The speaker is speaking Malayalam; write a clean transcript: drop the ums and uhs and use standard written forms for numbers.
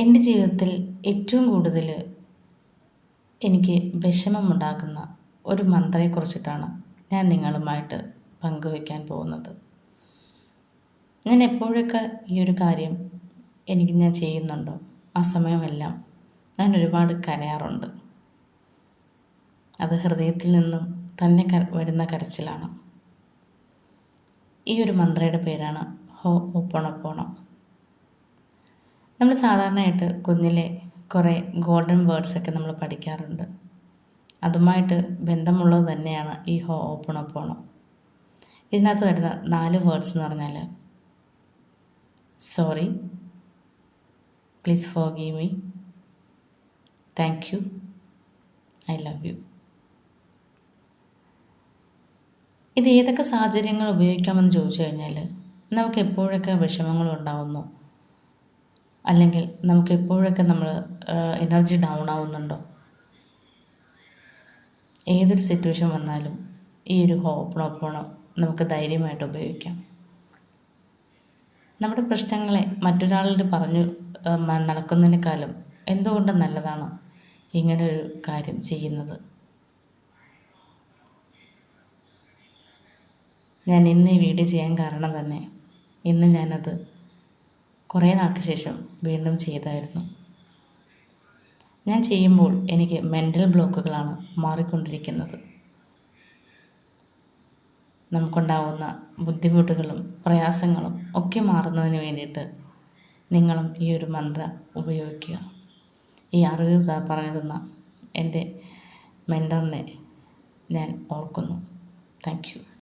എൻ്റെ ജീവിതത്തിൽ ഏറ്റവും കൂടുതൽ എനിക്ക് വിഷമമുണ്ടാക്കുന്ന ഒരു മന്ത്രയെക്കുറിച്ചിട്ടാണ് ഞാൻ നിങ്ങളുമായിട്ട് പങ്കുവയ്ക്കാൻ പോകുന്നത്. ഞാൻ എപ്പോഴൊക്കെ ഈ ഒരു കാര്യം ഞാൻ ചെയ്യുന്നുണ്ടോ ആ സമയമെല്ലാം ഞാൻ ഒരുപാട് കരയാറുണ്ട്. അത് ഹൃദയത്തിൽ നിന്നും തന്നെ വരുന്ന കരച്ചിലാണ്. ഈ ഒരു മന്ത്രയുടെ പേരാണ് ഹോപ്പോണോപ്പോണോ. നമ്മൾ സാധാരണയായിട്ട് കുഞ്ഞിലെ കുറേ ഗോൾഡൻ വേർഡ്സൊക്കെ നമ്മൾ പഠിക്കാറുണ്ട്. അതുമായിട്ട് ബന്ധമുള്ളത് തന്നെയാണ് ഈ ഹോപ്പോണോപ്പോണോ. ഇതിനകത്ത് വരുന്ന 4 വേർഡ്സ് എന്ന് പറഞ്ഞാൽ sorry, please forgive me, thank you, I love you. ഇത് ഏതൊക്കെ സാഹചര്യങ്ങൾ ഉപയോഗിക്കാമെന്ന് ചോദിച്ചു കഴിഞ്ഞാൽ, നമുക്ക് എപ്പോഴൊക്കെ വിഷമങ്ങൾ ഉണ്ടാവുന്നു, അല്ലെങ്കിൽ നമുക്ക് എപ്പോഴൊക്കെ നമ്മൾ എനർജി ഡൗൺ ആവുന്നുണ്ടോ, ഏതൊരു സിറ്റുവേഷൻ വന്നാലും ഈ ഒരു ഹോപ്പോണോപ്പോണോ നമുക്ക് ധൈര്യമായിട്ട് ഉപയോഗിക്കാം. നമ്മുടെ പ്രശ്നങ്ങളെ മറ്റൊരാളോട് പറഞ്ഞു നടക്കുന്നതിനേക്കാളും എന്തുകൊണ്ടും നല്ലതാണ് ഇങ്ങനൊരു കാര്യം ചെയ്യുന്നത്. ഞാൻ ഇന്ന് ഈ വീഡിയോ ചെയ്യാൻ കാരണം തന്നെ ഇന്ന് ഞാനത് കുറേ നാൾക്ക് ശേഷം വീണ്ടും ചെയ്തായിരുന്നു. ഞാൻ ചെയ്യുമ്പോൾ എനിക്ക് മെൻ്റൽ ബ്ലോക്കുകളാണ് മാറിക്കൊണ്ടിരിക്കുന്നത്. നമുക്കുണ്ടാവുന്ന ബുദ്ധിമുട്ടുകളും പ്രയാസങ്ങളും ഒക്കെ മാറുന്നതിന് വേണ്ടിയിട്ട് നിങ്ങളും ഈ ഒരു മന്ത്രം ഉപയോഗിക്കുക. ഈ അറിവ് പറഞ്ഞു തന്ന എൻ്റെ മെൻ്ററിനെ ഞാൻ ഓർക്കുന്നു. Thank you.